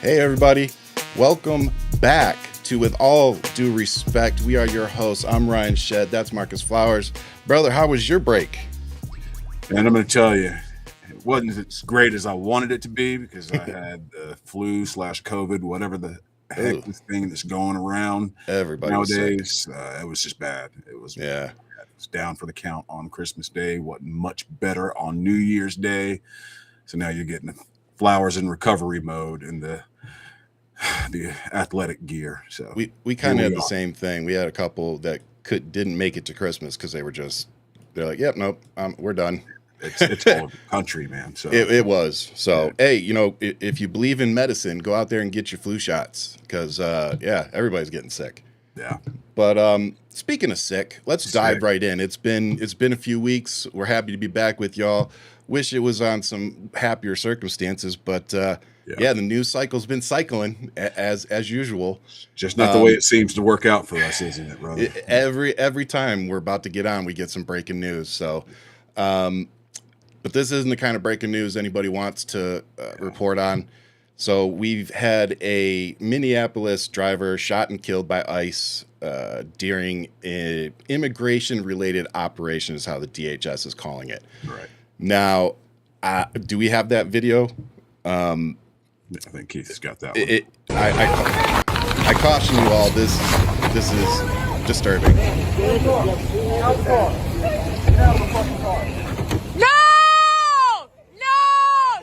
Hey everybody, welcome back to With All Due Respect. We are your hosts. I'm Ryan Shead. That's Marcus Flowers. Brother, how was your break? And I'm going to tell you, it wasn't as great as I wanted it to be because I had the flu/COVID, whatever the heck this thing that's going around nowadays. It was just bad. It was bad. It was down for the count on Christmas Day. Wasn't much better on New Year's Day. So now you're getting Flowers in recovery mode in the athletic gear. So we kind of had the same thing. We had a couple that didn't make it to Christmas because they're like, yep, nope, we're done. It's all over the country, man. So it was. So hey, if you believe in medicine, go out there and get your flu shots because everybody's getting sick. Yeah. But speaking of sick, let's dive right in. It's been a few weeks. We're happy to be back with y'all. Wish it was on some happier circumstances, but the news cycle's been cycling as usual. Just not the way it seems to work out for us, isn't it, brother? Every time we're about to get on, we get some breaking news. So, but this isn't the kind of breaking news anybody wants to report on. So we've had a Minneapolis driver shot and killed by ICE during an immigration-related operation, is how the DHS is calling it. Right. Now, do we have that video? I think Keith has got that one. I caution you all. This is disturbing. No!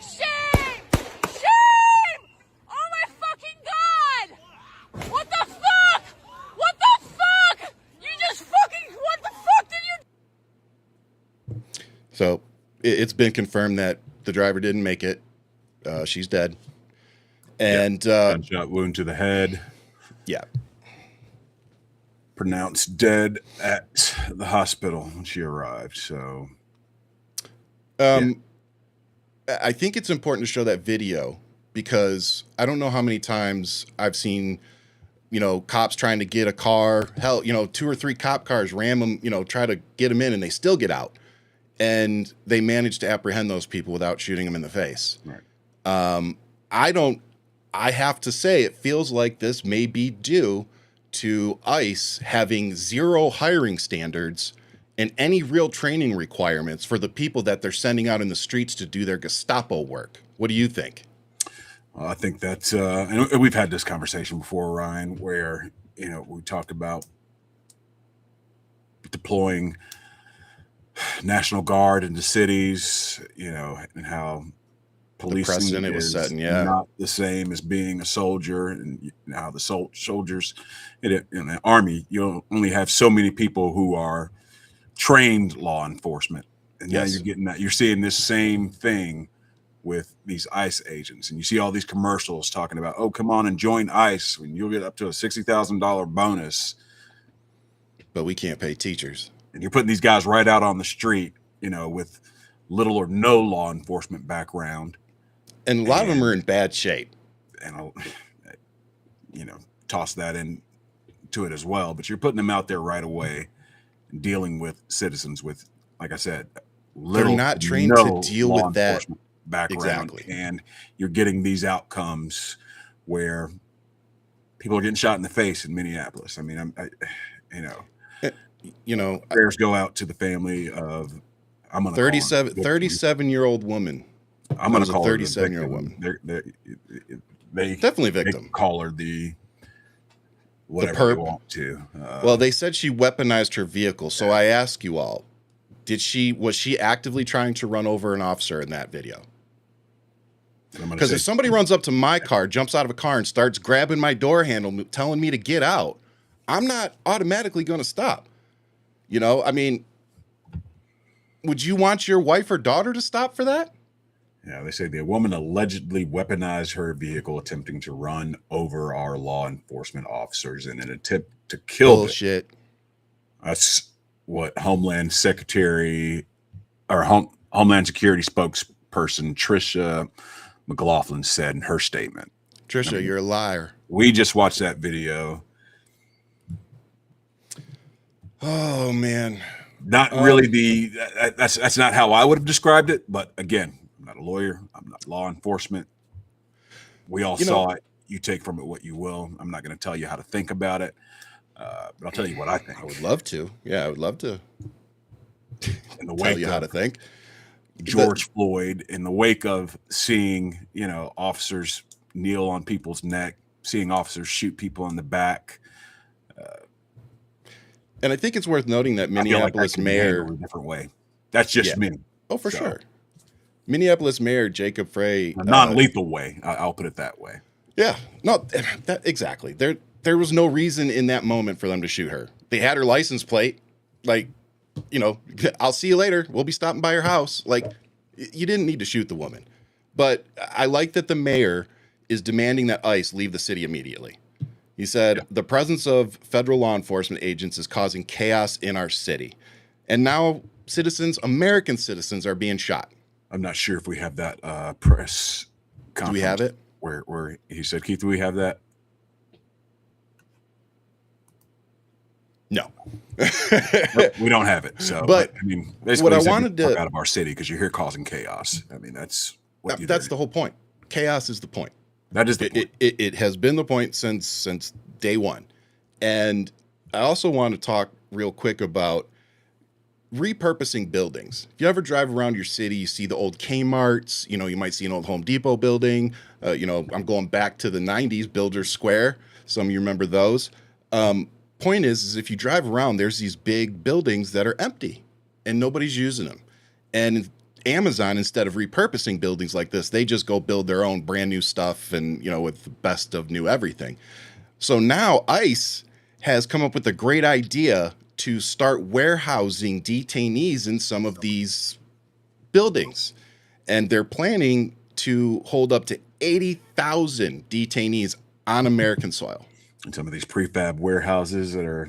Shame! Oh my fucking God! What the fuck? You just fucking, what the fuck did you? So it's been confirmed that the driver didn't make it. She's dead. And gunshot wound to the head. Yeah. Pronounced dead at the hospital when she arrived. So I think it's important to show that video because I don't know how many times I've seen, cops trying to get a car, 2 or 3 cop cars ram them, try to get them in and they still get out. And they manage to apprehend those people without shooting them in the face. Right. I have to say, it feels like this may be due to ICE having zero hiring standards and any real training requirements for the people that they're sending out in the streets to do their Gestapo work. What do you think? I think that's, and we've had this conversation before, Ryan, where, we talked about deploying National Guard into cities, and how policing is not the same as being a soldier, and how the soldiers in the Army, you only have so many people who are trained law enforcement, and now you're getting that. You're seeing this same thing with these ICE agents, and you see all these commercials talking about, oh, come on and join ICE, and you'll get up to a $60,000 bonus. But we can't pay teachers. And you're putting these guys right out on the street, with little or no law enforcement background. And a lot of them are in bad shape. And I'll, toss that into it as well. But you're putting them out there right away, dealing with citizens with, like I said, they're not trained to deal with that background. Exactly. And you're getting these outcomes where people are getting shot in the face in Minneapolis. I mean, prayers go out to the family of, I'm going to 37-year-old woman. I'm going to call her 37-year-old woman. They definitely victim. They call her the whatever they want to. Well, they said she weaponized her vehicle. So I ask you all, was she actively trying to run over an officer in that video? Because if somebody runs up to my car, jumps out of a car and starts grabbing my door handle, telling me to get out, I'm not automatically going to stop. You know, I mean, would you want your wife or daughter to stop for that? Yeah, they say the woman allegedly weaponized her vehicle attempting to run over our law enforcement officers in an attempt to kill them. Bullshit. That's what Homeland Secretary or Homeland Security spokesperson Tricia McLaughlin said in her statement. Trisha, you're a liar. We just watched that video. Oh man. Not really that's not how I would have described it, but again, I'm not a lawyer, I'm not law enforcement. We all saw it. You take from it what you will. I'm not going to tell you how to think about it, but I'll tell you what I think. I would love to. Yeah, I would love to in the tell you how to think. George Floyd, in the wake of seeing, officers kneel on people's neck, seeing officers shoot people in the back. And I think it's worth noting that Minneapolis mayor a different way. That's just me. Oh, for sure. Minneapolis Mayor Jacob Frey, a non-lethal way. I'll put it that way. Yeah, no, exactly. There was no reason in that moment for them to shoot her. They had her license plate. Like, I'll see you later. We'll be stopping by your house. Like, you didn't need to shoot the woman. But I like that the mayor is demanding that ICE leave the city immediately. He said, the presence of federal law enforcement agents is causing chaos in our city. And now American citizens are being shot. I'm not sure if we have that press conference. Do we have it? Where he said, Keith, do we have that? No. We don't have it. So, but I mean, basically, what I wanted to out of our city because you're here causing chaos. I mean, that's the whole point. Chaos is the point. That is the point. It has been the point since day one. And I also want to talk real quick about repurposing buildings. If you ever drive around your city, you see the old Kmart's, you might see an old Home Depot building. I'm going back to the 90s, Builders Square. Some of you remember those. Point is if you drive around, there's these big buildings that are empty and nobody's using them. And Amazon, instead of repurposing buildings like this, they just go build their own brand new stuff and, with the best of new everything. So now ICE has come up with a great idea to start warehousing detainees in some of these buildings. And they're planning to hold up to 80,000 detainees on American soil. And some of these prefab warehouses that are,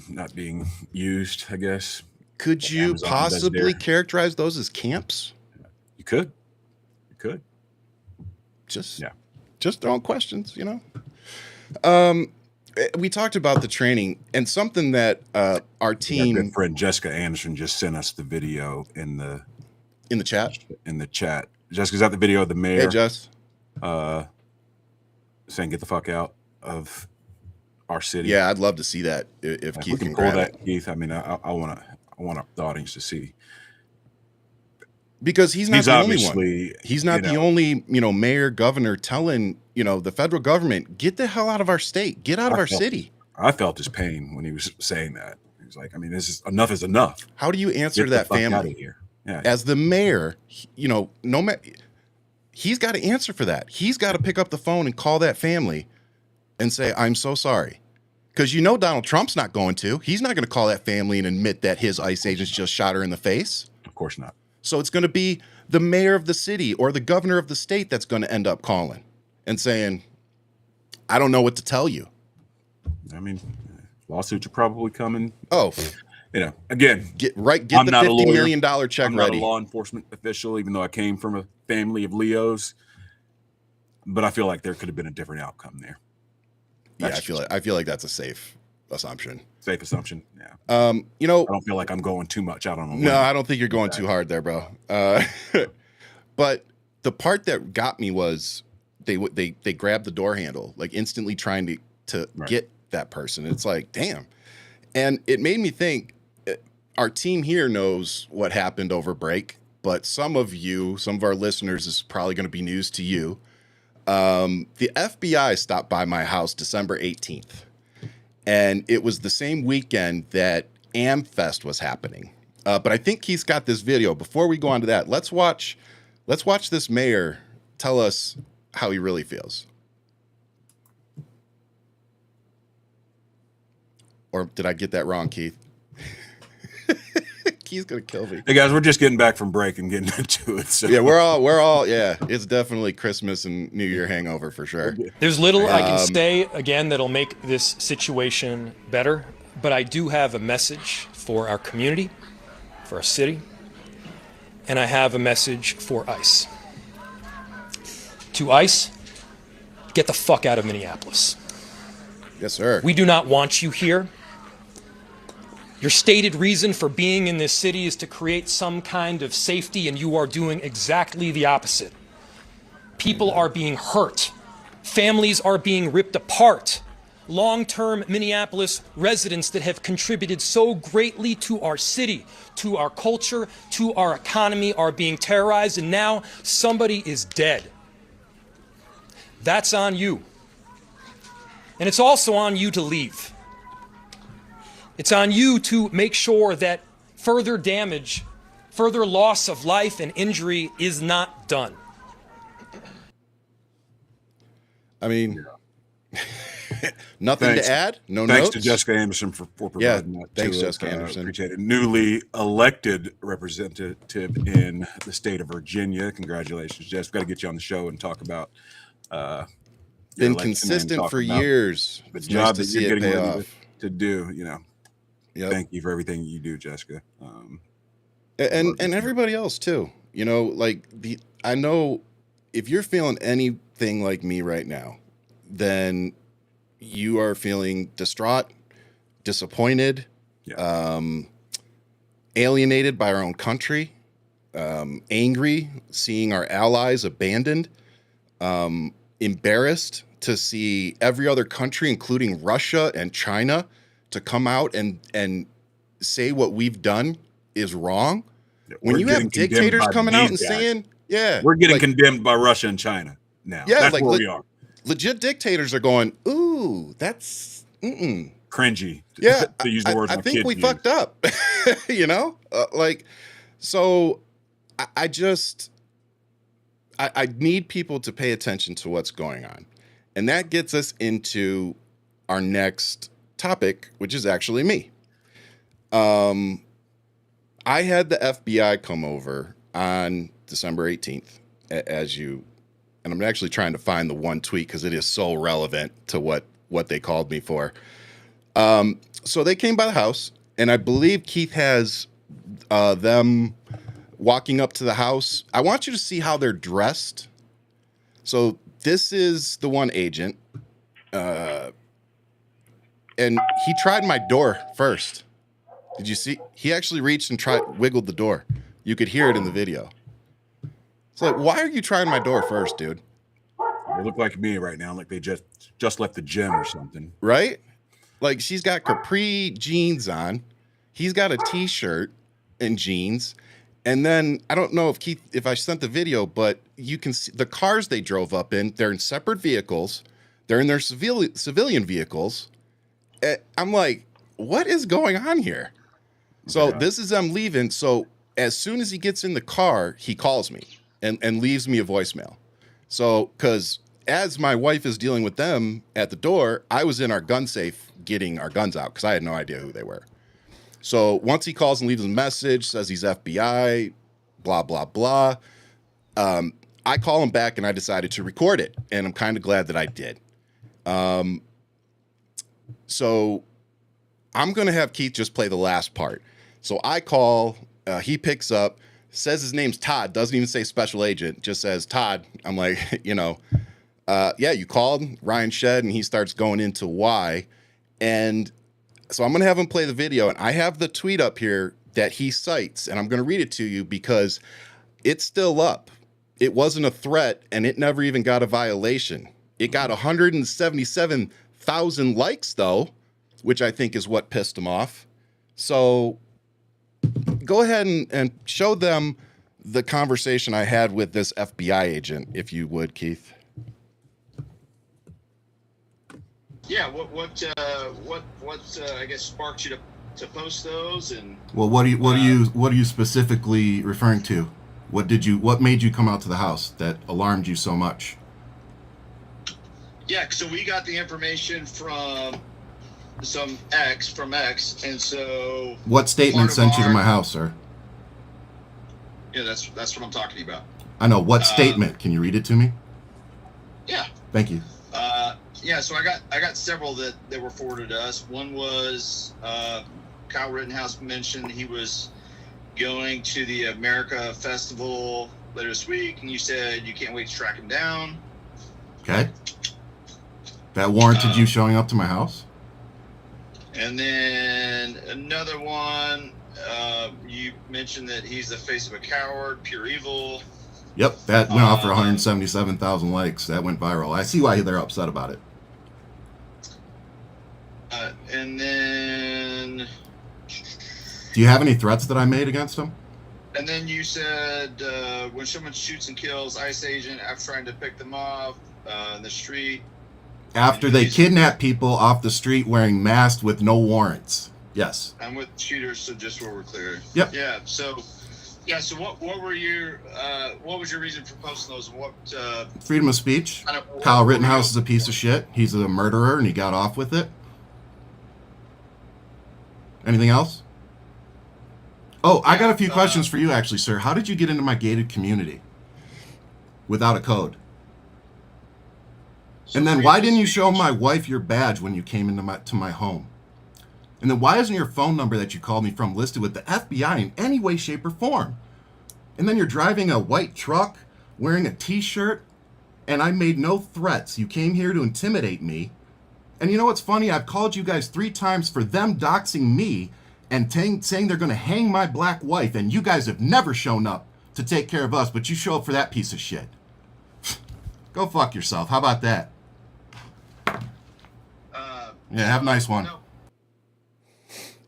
not being used, I guess. Could you Amazon possibly characterize those as camps? You could. Just throwing questions, We talked about the training and something that our team, good friend Jessica Anderson, just sent us the video in the chat. In the chat, Jessica's got the video of the mayor. Hey, Jess, saying "Get the fuck out of our city." Yeah, I'd love to see that if Keith can grab that. Keith, I mean, I want the audience to see. Because he's not the only one. He's not the only, mayor, governor telling, the federal government, get the hell out of our state, get out of our city. I felt his pain when he was saying that. He was like, I mean, enough is enough. How do you answer that family? Out of here. Yeah. As the mayor, he's got to answer for that. He's got to pick up the phone and call that family and say, I'm so sorry. Because Donald Trump's not going to. He's not going to call that family and admit that his ICE agents just shot her in the face. Of course not. So it's going to be the mayor of the city or the governor of the state that's going to end up calling and saying, I don't know what to tell you. I mean, lawsuits are probably coming. Oh, again, get the $50 million check I'm ready. Not a law enforcement official, even though I came from a family of Leos. But I feel like there could have been a different outcome there. I feel like that's a safe assumption. Safe assumption. Yeah. I don't feel like I'm going too much out on a limb. No, I don't think you're going too hard there, bro. But the part that got me was they grabbed the door handle, like instantly trying to get that person. It's like, damn. And it made me think our team here knows what happened over break, but some of our listeners, is probably going to be news to you. The FBI stopped by my house December 18th. And it was the same weekend that AmFest was happening. But I think Keith's got this video. Before we go on to that, let's watch this mayor tell us how he really feels. Or did I get that wrong, Keith? Keith's gonna kill me. Hey guys, we're just getting back from break and getting into it. So yeah, we're all yeah. It's definitely Christmas and New Year hangover for sure. There's little I can say again that'll make this situation better, but I do have a message for our community, for our city, and I have a message for ICE. To ICE, get the fuck out of Minneapolis. Yes, sir. We do not want you here. Your stated reason for being in this city is to create some kind of safety, and you are doing exactly the opposite. People are being hurt. Families are being ripped apart. Long-term Minneapolis residents that have contributed so greatly to our city, to our culture, to our economy are being terrorized, and now somebody is dead. That's on you. And it's also on you to leave. It's on you to make sure that further damage, further loss of life and injury is not done. I mean, nothing to add? No thanks notes? to Jessica Anderson for providing that. Thanks, to Jessica Anderson. Appreciate it. Newly elected representative in the state of Virginia. Congratulations, Jess. We've got to get you on the show and talk about been consistent for years. The job that see you're it getting pay ready off. to do, you know. Yep. Thank you for everything you do, Jessica. And everybody else too. You know, like I know if you're feeling anything like me right now, then you are feeling distraught, disappointed, alienated by our own country, angry, seeing our allies abandoned, embarrassed to see every other country, including Russia and China, to come out and say what we've done is wrong. When you have dictators coming out and saying, we're getting condemned by Russia and China now. Yeah, that's like where we are. Legit dictators are going, ooh, that's cringy. Yeah, to use the words I think we fucked up. You know, so I need people to pay attention to what's going on, and that gets us into our next topic, which is actually me. I had the FBI come over on December 18th, and I'm actually trying to find the one tweet because it is so relevant to what they called me for. So they came by the house, and I believe Keith has them walking up to the house. I want you to see how they're dressed. So this is the one agent, and he tried my door first. Did you see? He actually reached and wiggled the door. You could hear it in the video. It's like, why are you trying my door first, dude? They look like me right now, like they just left the gym or something. Right? Like she's got capri jeans on. He's got a t-shirt and jeans. And then I don't know if I sent the video, but you can see the cars they drove up in. They're in separate vehicles. They're in their civilian vehicles. I'm like, what is going on here? So this is them leaving. So as soon as he gets in the car, he calls me and leaves me a voicemail. So because as my wife is dealing with them at the door, I was in our gun safe getting our guns out because I had no idea who they were. So once he calls and leaves a message, says he's FBI, blah, blah, blah. I call him back and I decided to record it. And I'm kind of glad that I did. So I'm going to have Keith just play the last part. So I call, he picks up, says his name's Todd, doesn't even say special agent, just says Todd. I'm like, yeah, you called Ryan Shead, and he starts going into why. And so I'm going to have him play the video, and I have the tweet up here that he cites, and I'm going to read it to you because it's still up. It wasn't a threat, and it never even got a violation. It got 177,000 likes, though, which I think is what pissed him off. So go ahead and show them the conversation I had with this FBI agent, if you would, Keith. yeah, what I guess sparked you to post those? And well, what are you specifically referring to? What made you come out to the house that alarmed you so much? Yeah, so we got the information from X, and so what statement sent you to my house, sir? Yeah, that's what I'm talking about. I know. What statement? Can you read it to me? Yeah. Thank you. Yeah, so I got several that were forwarded to us. One was Kyle Rittenhouse mentioned he was going to the America Festival later this week, and you said you can't wait to track him down. Okay. That warranted you showing up to my house? And then another one, you mentioned that he's the face of a coward, pure evil. Yep, that went off for 177,000 likes. That went viral. I see why they're upset about it. And then... Do you have any threats that I made against him? And then you said, when someone shoots and kills ICE agent after trying to pick them off in the street... After they kidnap people off the street wearing masks with no warrants. Yes. I'm with shooters, so just so we're clear. Yep. Yeah. So what was your reason for posting those? What? Freedom of speech. Kyle Rittenhouse is a piece of shit. He's a murderer, and he got off with it. Anything else? Oh, I got a few questions for you, actually, sir. How did you get into my gated community without a code? And then why didn't you show my wife your badge when you came into my home? And then why isn't your phone number that you called me from listed with the FBI in any way, shape, or form? And then you're driving a white truck, wearing a t-shirt, and I made no threats. You came here to intimidate me. And you know what's funny? I've called you guys 3 times for them doxing me and saying they're going to hang my black wife, and you guys have never shown up to take care of us, but you show up for that piece of shit. Go fuck yourself. How about that? Yeah, have a nice one.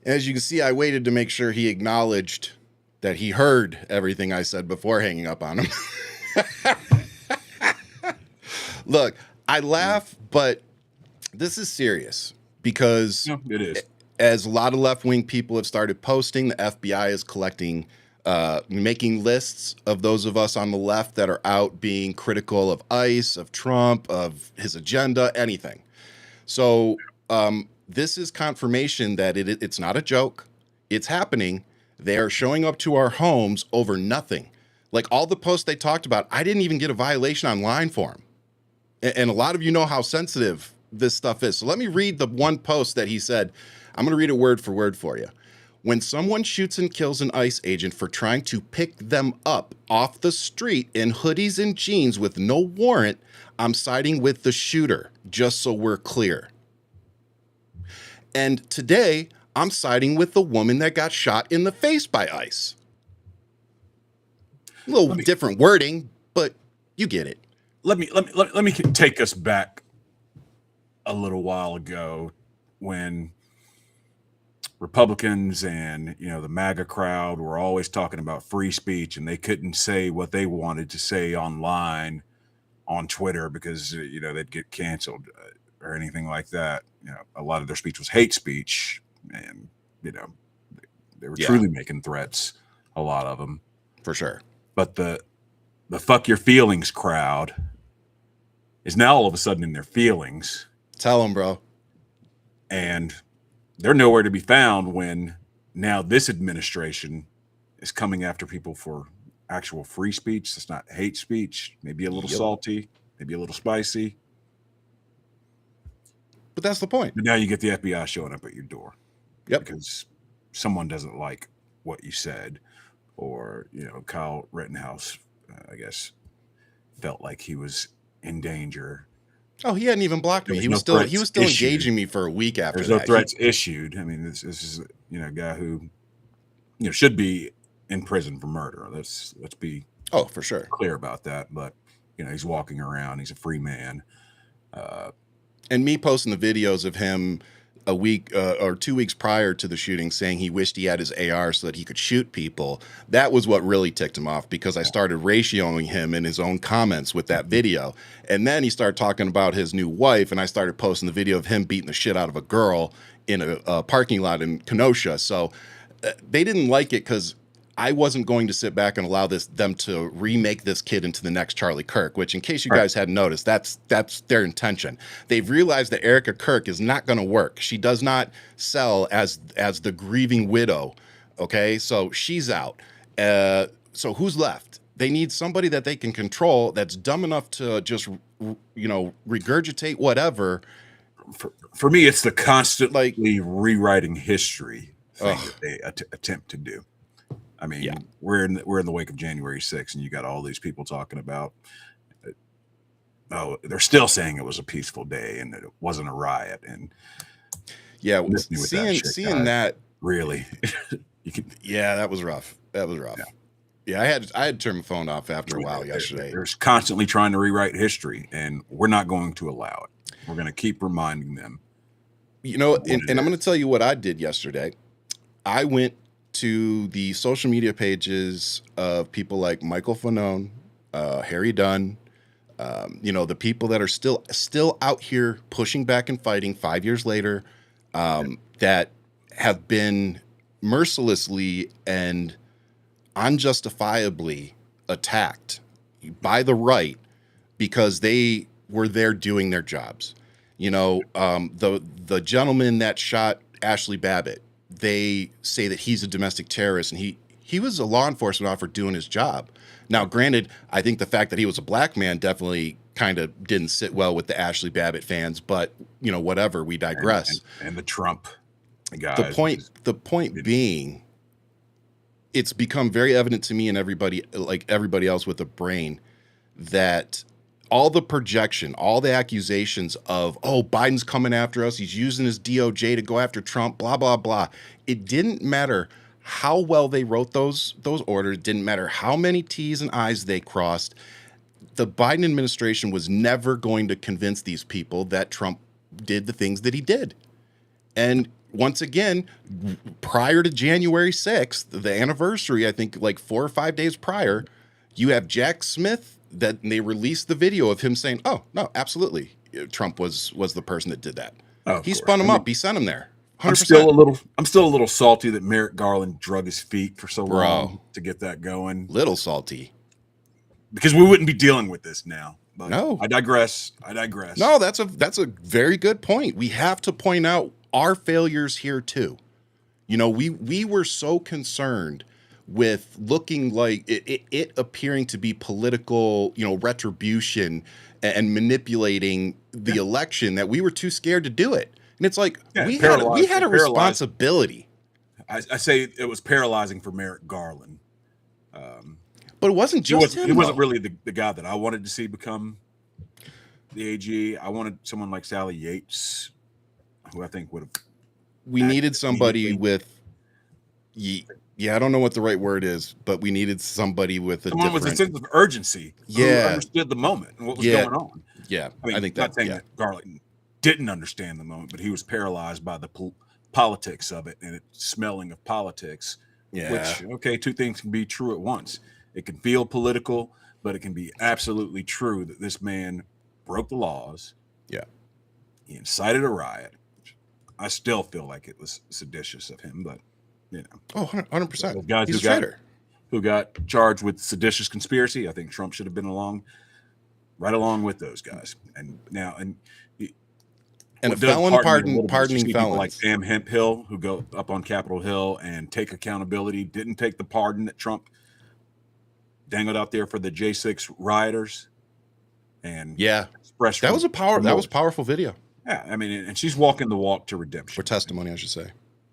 As you can see, I waited to make sure he acknowledged that he heard everything I said before hanging up on him. Look, I laugh, but this is serious because it is. As a lot of left-wing people have started posting, the FBI is collecting, making lists of those of us on the left that are out being critical of ICE, of Trump, of his agenda, anything. So this is confirmation that it's not a joke. It's happening. They are showing up to our homes over nothing. Like all the posts they talked about, I didn't even get a violation online for them. And a lot of you know how sensitive this stuff is. So let me read the one post that he said. I'm going to read it word for word for you. When someone shoots and kills an ICE agent for trying to pick them up off the street in hoodies and jeans with no warrant, I'm siding with the shooter, just so we're clear. And today, I'm siding with the woman that got shot in the face by ICE. A little different wording, but you get it. Let me take us back a little while ago when Republicans and the MAGA crowd were always talking about free speech, and they couldn't say what they wanted to say online on Twitter because they'd get canceled or anything like that. A lot of their speech was hate speech, and they were truly making threats. A lot of them, for sure. But the fuck your feelings crowd is now all of a sudden in their feelings. Tell them, bro. And they're nowhere to be found when now this administration is coming after people for actual free speech. It's not hate speech, maybe a little salty, maybe a little spicy. But that's the point. But now you get the FBI showing up at your door. Yep. Because someone doesn't like what you said, or, Kyle Rittenhouse, I guess, felt like he was in danger. Oh, he hadn't even blocked me. He was still engaging me for a week after that. There's no threats issued. I mean, this is a guy who should be in prison for murder. Let's be for sure clear about that. But he's walking around. He's a free man. And me posting the videos of him a week or 2 weeks prior to the shooting saying he wished he had his AR so that he could shoot people. That was what really ticked him off, because I started ratioing him in his own comments with that video. And then he started talking about his new wife, and I started posting the video of him beating the shit out of a girl in a parking lot in Kenosha. So they didn't like it because I wasn't going to sit back and allow them to remake this kid into the next Charlie Kirk, which, in case you guys hadn't noticed, that's their intention. They've realized that Erica Kirk is not going to work. She does not sell as the grieving widow. Okay, so she's out. So who's left? They need somebody that they can control, that's dumb enough to just, regurgitate whatever. For me, it's the constantly rewriting history thing that they attempt to do. I mean, we're in the wake of January 6th, and you got all these people talking about, they're still saying it was a peaceful day and that it wasn't a riot. And seeing that really, that was rough. That was rough. Yeah, I had to turn my phone off after a while yesterday. They're constantly trying to rewrite history, and we're not going to allow it. We're going to keep reminding them. And I'm going to tell you what I did yesterday. I went to the social media pages of people like Michael Fanone, Harry Dunn, the people that are still out here pushing back and fighting 5 years later, that have been mercilessly and unjustifiably attacked by the right because they were there doing their jobs. The gentleman that shot Ashley Babbitt, they say that he's a domestic terrorist, and he was a law enforcement officer doing his job. Now, granted, I think the fact that he was a black man definitely kind of didn't sit well with the Ashley Babbitt fans, but whatever, we digress. And the Trump guys. The point being, it's become very evident to me and everybody else with a brain that all the projection, all the accusations of, Biden's coming after us, he's using his DOJ to go after Trump, blah, blah, blah. It didn't matter how well they wrote those orders. It didn't matter how many T's and I's they crossed. The Biden administration was never going to convince these people that Trump did the things that he did. And once again, prior to January 6th, the anniversary, I think like 4 or 5 days prior, you have Jack Smith, that they released the video of him saying, "Oh no, absolutely, Trump was the person that did that." He spun him up. He sent him there. 100%. I'm still a little salty that Merrick Garland drug his feet for so long to get that going. Little salty, because we wouldn't be dealing with this now. But no, I digress. No, that's a very good point. We have to point out our failures here too. We were so concerned with looking like it appearing to be political, retribution and manipulating the election, that we were too scared to do it. And it's like, we had a responsibility. I say it was paralyzing for Merrick Garland. But it wasn't just him. He wasn't really the guy that I wanted to see become the AG. I wanted someone like Sally Yates, who I think would have. We needed somebody with. I don't know what the right word is, but we needed somebody with with a sense of urgency. Who understood the moment and what was going on. Yeah, I think not saying that Garland didn't understand the moment, but he was paralyzed by the politics of it and its smelling of politics. Yeah. Which, two things can be true at once. It can feel political, but it can be absolutely true that this man broke the laws. Yeah. He incited a riot. I still feel like it was seditious of him, but 100%. Guys who got charged with seditious conspiracy, I think Trump should have been right along with those guys. And a felon pardoning felons like Sam Hemphill, who go up on Capitol Hill and take accountability, didn't take the pardon that Trump dangled out there for the J6 rioters. And that was powerful video. Yeah, I mean, and she's walking the walk to redemption. Or testimony, I should say.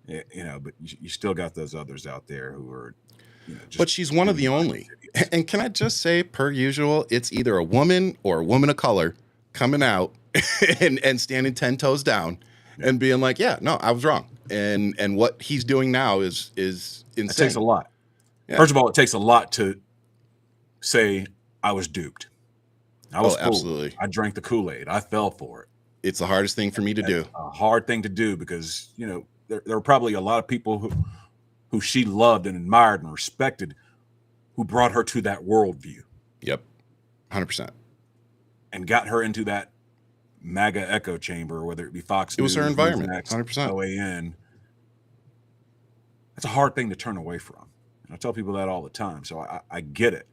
But you still got those others out there who are, but she's one of the only. And can I just say, per usual, it's either a woman or a woman of color coming out and standing 10 toes down and being like, no, I was wrong. And what he's doing now is insane. It takes a lot. Yeah. First of all, it takes a lot to say I was duped. I was fooled. Absolutely. I drank the Kool-Aid. I fell for it. It's the hardest thing for me to do. A hard thing to do because, you know, there were probably a lot of people who she loved and admired and respected who brought her to that worldview. Yep. 100%. And got her into that MAGA echo chamber, whether it be Fox News. It was her environment. 100%. OAN. That's a hard thing to turn away from. And I tell people that all the time. So I get it.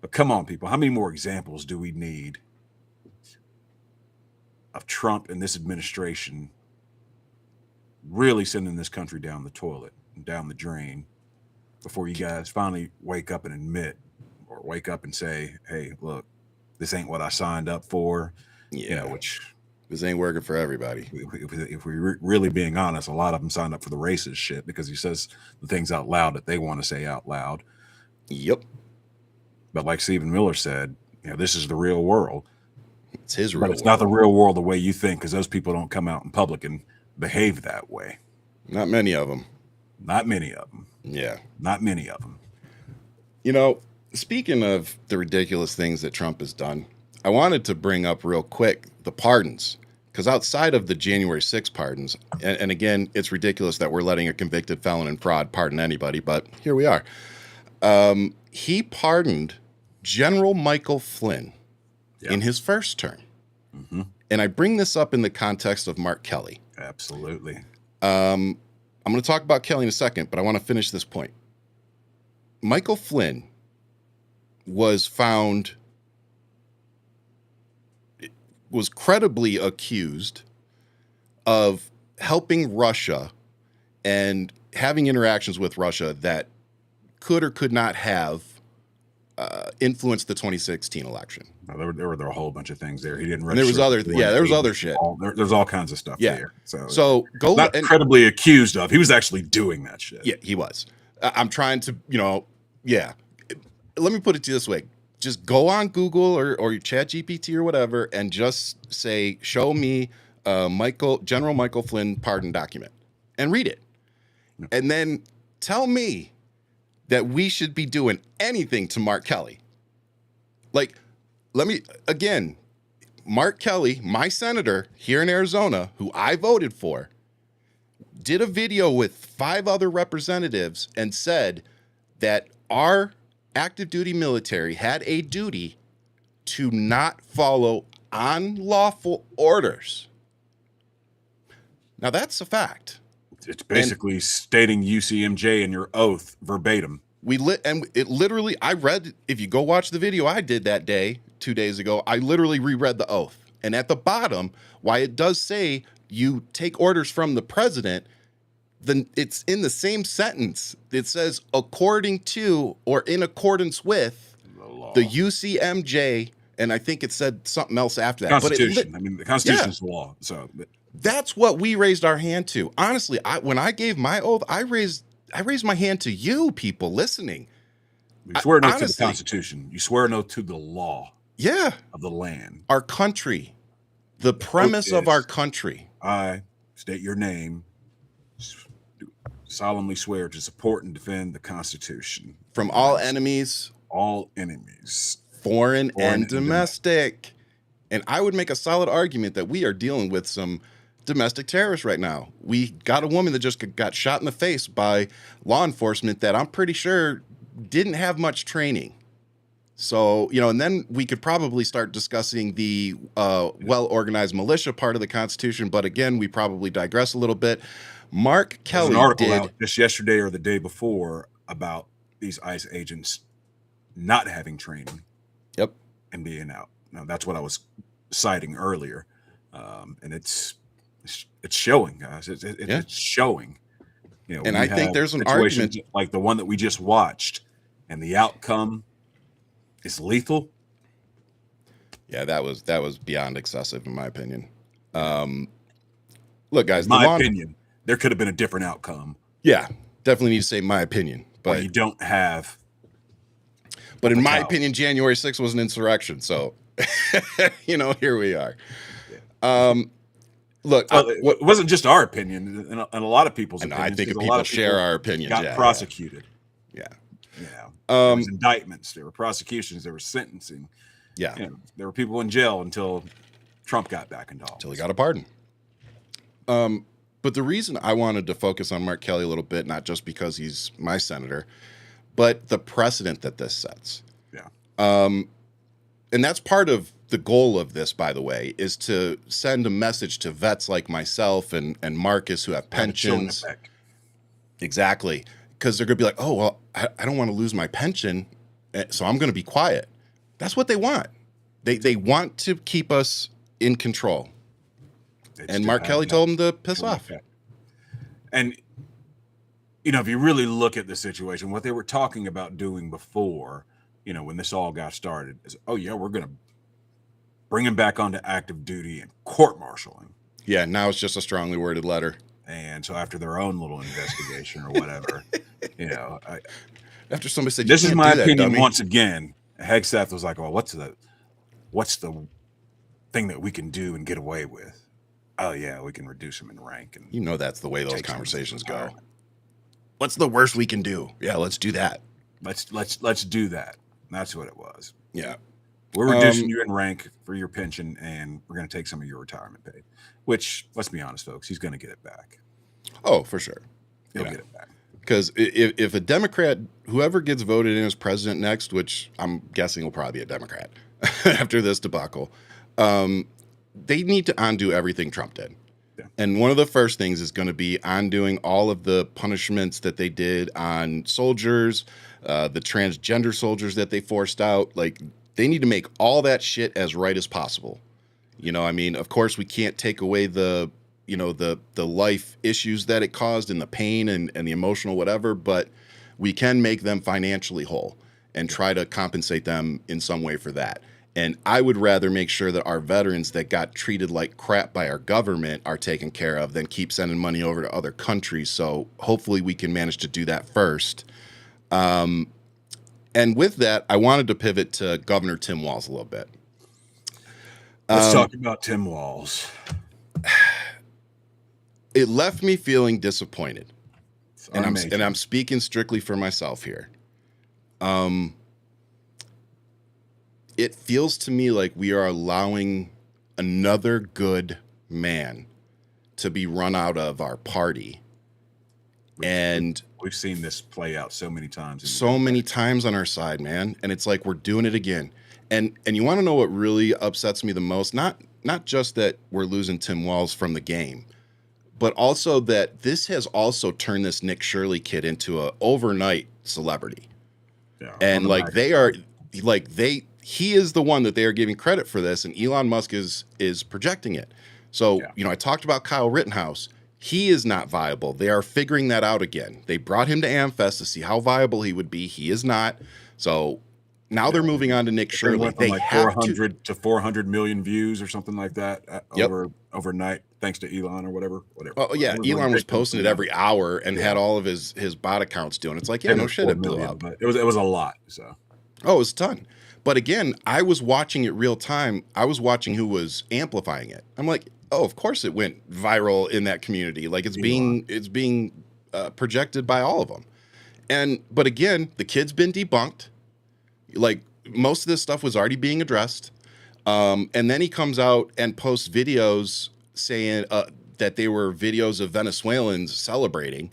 But come on, people. How many more examples do we need of Trump and this administration really sending this country down the toilet and down the drain before you guys finally wake up and admit, or wake up and say, hey, look, this ain't what I signed up for. Yeah. You know, which this ain't working for everybody. If we're really being honest, a lot of them signed up for the racist shit because he says the things out loud that they want to say out loud. Yep. But like Stephen Miller said, you know, this is the real world. It's his real world. But it's not the real world the way you think, because those people don't come out in public and behave that way. Not many of them. Not many of them. Yeah. Not many of them. You know, speaking of the ridiculous things that Trump has done, I wanted to bring up real quick the pardons, because outside of the January 6th pardons, and again, it's ridiculous that we're letting a convicted felon in fraud pardon anybody, but here we are. He pardoned General Michael Flynn in his first term. Mm-hmm. And I bring this up in the context of Mark Kelly. Absolutely. I'm going to talk about Kelly in a second, but I want to finish this point. Michael Flynn was credibly accused of helping Russia and having interactions with Russia that could or could not have influenced the 2016 election. No, there were a whole bunch of things there. He didn't. And there was other, there was other shit. There's all kinds of stuff there. So go not credibly accused of. He was actually doing that shit. Yeah, he was. I'm trying to, let me put it to you this way. Just go on Google or your ChatGPT or whatever and just say, show me General Michael Flynn pardon document and read it. No. And then tell me that we should be doing anything to Mark Kelly. Like, Mark Kelly, my senator here in Arizona, who I voted for, did a video with 5 other representatives and said that our active duty military had a duty to not follow unlawful orders. Now that's a fact. It's basically stating UCMJ in your oath verbatim. I read, if you go watch the video I did that day, 2 days ago, I literally reread the oath. And at the bottom, why it does say you take orders from the president, then it's in the same sentence. It says, according to or in accordance with the UCMJ, and I think it said something else after that. Constitution. The Constitution is the law. So that's what we raised our hand to. Honestly, when I gave my oath, I raised my hand to you people listening. You swear an oath to the Constitution. You swear an oath to the law. Yeah. Of the land. Our country. The premise of our country. I state your name. Solemnly swear to support and defend the Constitution. From all enemies. All enemies. Foreign and domestic. And I would make a solid argument that we are dealing with some domestic terrorists right now. We got a woman that just got shot in the face by law enforcement that I'm pretty sure didn't have much training. So, and then we could probably start discussing the well-organized militia part of the Constitution. But again, we probably digress a little bit. Mark Kelly There's an article out just yesterday or the day before about these ICE agents not having training. Yep. And being out. Now, that's what I was citing earlier. And it's showing, guys. It's showing. And I think there's an argument like the one that we just watched, and the outcome is lethal. Yeah, that was beyond excessive, in my opinion. Look, guys, in my opinion, there could have been a different outcome. Yeah, definitely need to say my opinion, but you don't have. But in my opinion, January 6th was an insurrection. So, here we are. Look, it wasn't just our opinion, and a lot of people's opinions. I think if people share our opinions, got prosecuted. Yeah. There was indictments, there were prosecutions, there was sentencing. Yeah. There were people in jail until Trump got back into office. Until he got a pardon. But the reason I wanted to focus on Mark Kelly a little bit, not just because he's my senator, but the precedent that this sets. Yeah. And that's part of the goal of this, by the way, is to send a message to vets like myself and Marcus who have pensions. Exactly. Because they're going to be like, oh, well, I don't want to lose my pension, so I'm going to be quiet. That's what they want. They want to keep us in control. And Mark Kelly told him to piss off. And, if you really look at the situation, what they were talking about doing before, when this all got started is, oh, yeah, we're going to bring him back onto active duty and court-martial him. Yeah, now it's just a strongly worded letter. And so after their own little investigation or whatever, after somebody said, this is my opinion once again, Hegseth was like, well, what's the thing that we can do and get away with? Oh yeah, we can reduce him in rank. And that's the way those conversations go. What's the worst we can do? Yeah, let's do that. Let's do that. That's what it was. Yeah. We're reducing you in rank for your pension, and we're going to take some of your retirement pay. Which, let's be honest, folks, he's going to get it back. Oh, for sure. He'll get it back. Because if a Democrat, whoever gets voted in as president next, which I'm guessing will probably be a Democrat after this debacle, they need to undo everything Trump did. Yeah. And one of the first things is going to be undoing all of the punishments that they did on soldiers, the transgender soldiers that they forced out. Like, they need to make all that shit as right as possible. Of course, we can't take away the life issues that it caused and the pain and the emotional whatever, but we can make them financially whole and try to compensate them in some way for that. And I would rather make sure that our veterans that got treated like crap by our government are taken care of than keep sending money over to other countries. So hopefully we can manage to do that first. And with that, I wanted to pivot to Governor Tim Walz a little bit. Let's talk about Tim Walz. It left me feeling disappointed. And I'm speaking strictly for myself here. It feels to me like we are allowing another good man to be run out of our party. We've seen this play out so many times. So many times on our side, man. And it's like we're doing it again. And you want to know what really upsets me the most? Not just that we're losing Tim Walz from the game, but also that this has also turned this Nick Shirley kid into an overnight celebrity. Yeah, and he is the one that they are giving credit for this, and Elon Musk is projecting it. So, I talked about Kyle Rittenhouse. He is not viable. They are figuring that out again. They brought him to AmFest to see how viable he would be. He is not. So now they're moving on to Nick Shirley. Went from like 400 to 400 million views or something like that overnight, thanks to Elon or whatever. Oh yeah, Elon was posting it every hour and had all of his bot accounts doing. It's like, no shit, it blew up. But it was a lot. So it was a ton. But again, I was watching it real time. I was watching who was amplifying it. I'm like, oh, of course it went viral in that community. Like it's being projected by all of them. But again, the kid's been debunked. Like most of this stuff was already being addressed. And then he comes out and posts videos saying that they were videos of Venezuelans celebrating.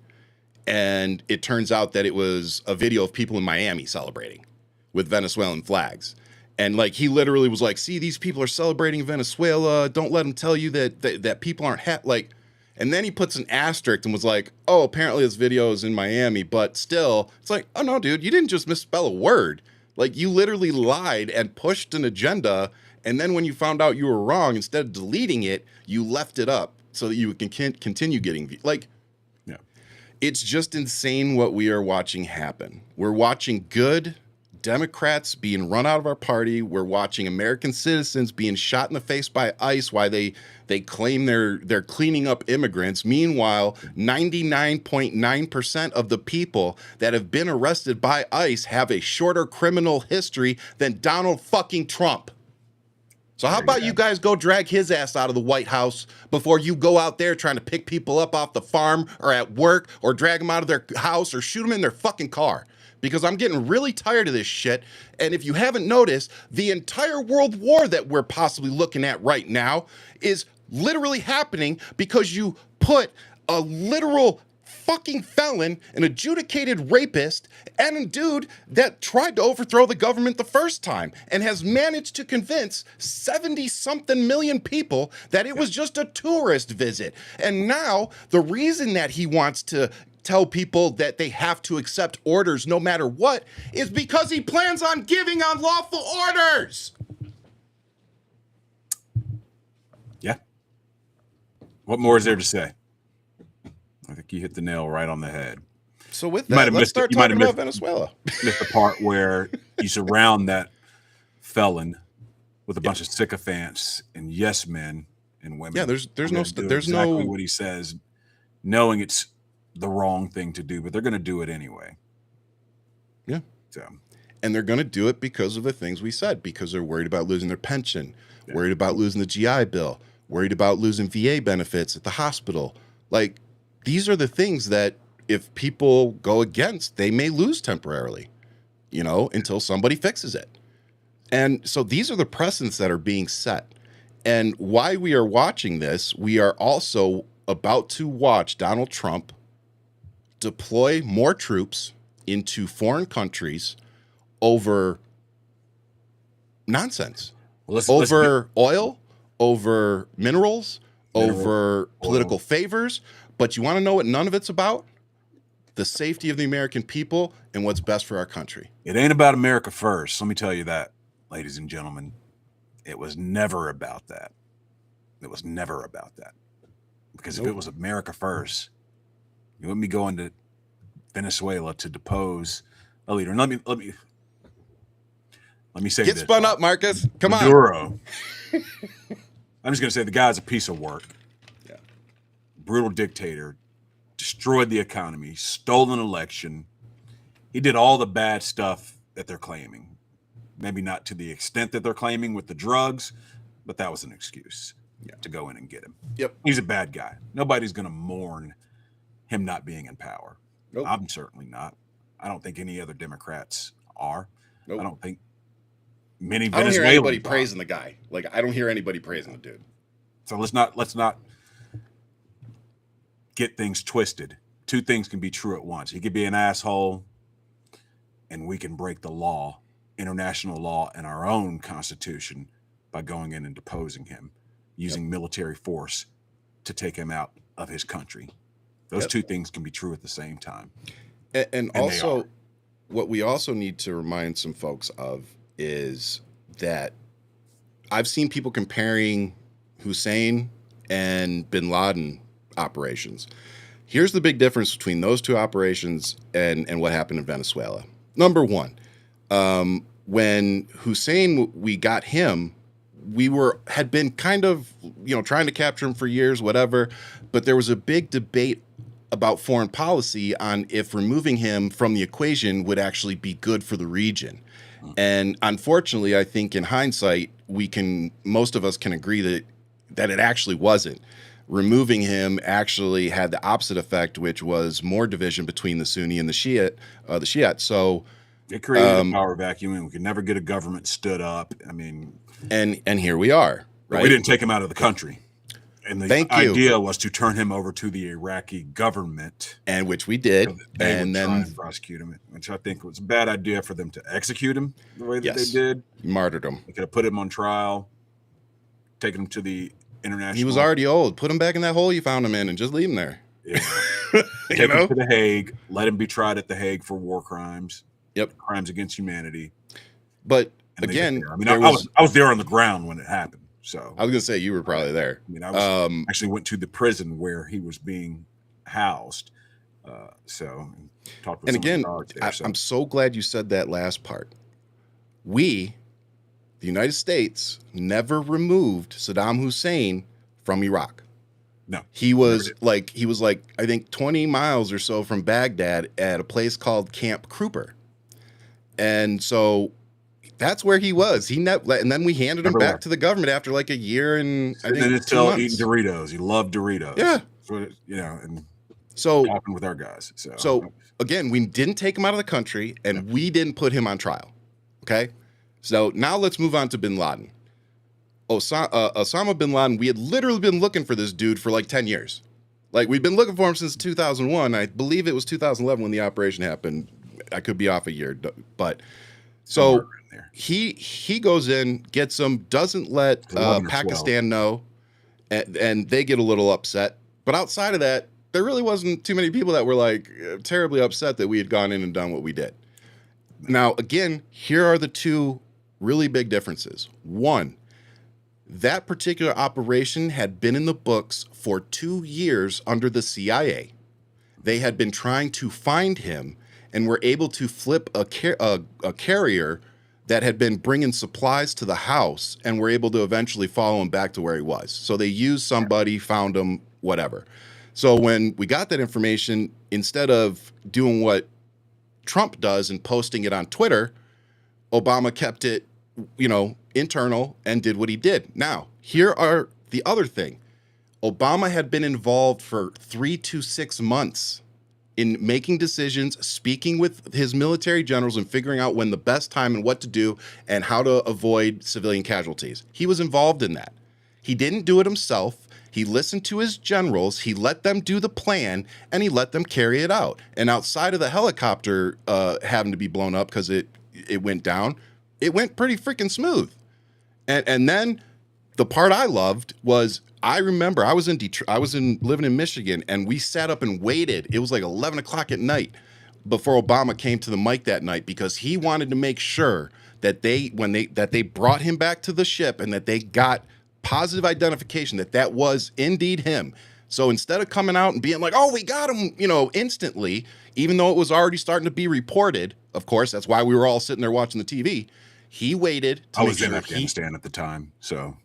And it turns out that it was a video of people in Miami celebrating with Venezuelan flags. And like he literally was like, see, these people are celebrating Venezuela. Don't let them tell you that people aren't like. And then he puts an asterisk and was like, oh, apparently this video is in Miami, but still, it's like, oh no, dude, you didn't just misspell a word. Like you literally lied and pushed an agenda. And then when you found out you were wrong, instead of deleting it, you left it up so that you can continue getting it's just insane what we are watching happen. We're watching good Democrats being run out of our party. We're watching American citizens being shot in the face by ICE while they claim they're cleaning up immigrants. Meanwhile, 99.9% of the people that have been arrested by ICE have a shorter criminal history than Donald fucking Trump. So how about you guys go drag his ass out of the White House before you go out there trying to pick people up off the farm or at work or drag them out of their house or shoot them in their fucking car? because I'm getting really tired of this shit. And if you haven't noticed, the entire world war that we're possibly looking at right now is literally happening because you put a literal fucking felon, an adjudicated rapist, and a dude that tried to overthrow the government the first time and has managed to convince 70-something million people that it was just a tourist visit. And now the reason that he wants to tell people that they have to accept orders no matter what is because he plans on giving unlawful orders. Yeah. What more is there to say? I think you hit the nail right on the head. So with that, let's start talking about Venezuela. Missed the part where you surround that felon with a bunch of sycophants and yes men and women. Yeah, there's exactly no what he says, knowing it's the wrong thing to do, but they're going to do it anyway. Yeah. So, and they're going to do it because of the things we said, because they're worried about losing their pension, worried about losing the GI Bill, worried about losing VA benefits at the hospital. Like, these are the things that if people go against, they may lose temporarily, you know, until somebody fixes it. And so these are the precedents that are being set. And why we are watching this, we are also about to watch Donald Trump deploy more troops into foreign countries over nonsense, over oil, over minerals, over political favors. But you want to know what none of it's about? The safety of the American people and what's best for our country. It ain't about America first. Let me tell you that, ladies and gentlemen. It was never about that. It was never about that. Because if it was America first, you wouldn't be going to Venezuela to depose a leader. And let me say Get this. spun up, Marcus. Come Maduro. I'm just going to say the guy's a piece of work. Yeah. Brutal dictator, destroyed the economy, stole an election. He did all the bad stuff that they're claiming. Maybe not to the extent that they're claiming with the drugs, but that was an excuse to go in and get him. Yep. He's a bad guy. Nobody's going to mourn him not being in power. Nope. I'm certainly not. I don't think any other Democrats are. Nope. I don't think many I don't Venezuelans hear anybody are. praising the guy. Like, I don't hear anybody praising the dude. So let's not get things twisted. Two things can be true at once. He could be an asshole, and we can break the law, international law, and our own constitution by going in and deposing him, using military force to take him out of his country. Those two things can be true at the same time. And also, what we also need to remind some folks of is that I've seen people comparing Hussein and bin Laden operations. Here's the big difference between those two operations and what happened in Venezuela. Number one, when Hussein, we got him, we had been kind of, trying to capture him for years, whatever, but there was a big debate about foreign policy on if removing him from the equation would actually be good for the region. And unfortunately, I think in hindsight, most of us can agree that it actually wasn't. Removing him actually had the opposite effect, which was more division between the Sunni and the Shiite. So it created a power vacuum, and we could never get a government stood up. I mean, and here we are. Right? We didn't take him out of the country. And the idea was to turn him over to the Iraqi government, and which we did, and then prosecute him, which I think was a bad idea for them to execute him the way that they did. Martyred him. They could have put him on trial, taken him to the international. He was already old. Put him back in that hole you found him in, and just leave him there. Yeah. Take him to the Hague. Let him be tried at the Hague for war crimes. Yep, crimes against humanity. But again, I mean, I was there on the ground when it happened. So I was gonna say you were probably there. I mean, I actually went to the prison where he was being housed. Talked with. And again, I'm so glad you said that last part. We, the United States, never removed Saddam Hussein from Iraq. No, he was like I think 20 miles or so from Baghdad at a place called Camp Kruper, and so. That's where he was. And then we handed him back to the government after like a year and I think 2 months. Eating Doritos. He loved Doritos. Yeah. So, So talking with our guys. So again, we didn't take him out of the country, and we didn't put him on trial. Okay, so now let's move on to Bin Laden. Osama bin Laden. We had literally been looking for this dude for like 10 years. Like, we've been looking for him since 2001. I believe it was 2011 when the operation happened. I could be off a year, but so he goes in, gets him, doesn't let Pakistan know, and they get a little upset. But outside of that, there really wasn't too many people that were like terribly upset that we had gone in and done what we did. Now, again, here are the two really big differences. One, that particular operation had been in the books for 2 years under the CIA. They had been trying to find him and were able to flip a carrier that had been bringing supplies to the house, and were able to eventually follow him back to where he was. So they used somebody, found him, whatever. So when we got that information, instead of doing what Trump does and posting it on Twitter, Obama kept it, internal and did what he did. Now, here are the other thing. Obama had been involved for 3 to 6 months in making decisions, speaking with his military generals and figuring out when the best time and what to do and how to avoid civilian casualties. He was involved in that. He didn't do it himself. He listened to his generals. He let them do the plan, and he let them carry it out. And outside of the helicopter having to be blown up because it went down, it went pretty freaking smooth. And then the part I loved was, I remember I was in Detroit, living in Michigan, and we sat up and waited. It was like 11 o'clock at night before Obama came to the mic that night, because he wanted to make sure that they brought him back to the ship and that they got positive identification that was indeed him. So instead of coming out and being like, oh, we got him, instantly, even though it was already starting to be reported, of course, that's why we were all sitting there watching the TV. He waited to I was in Afghanistan at the time, so.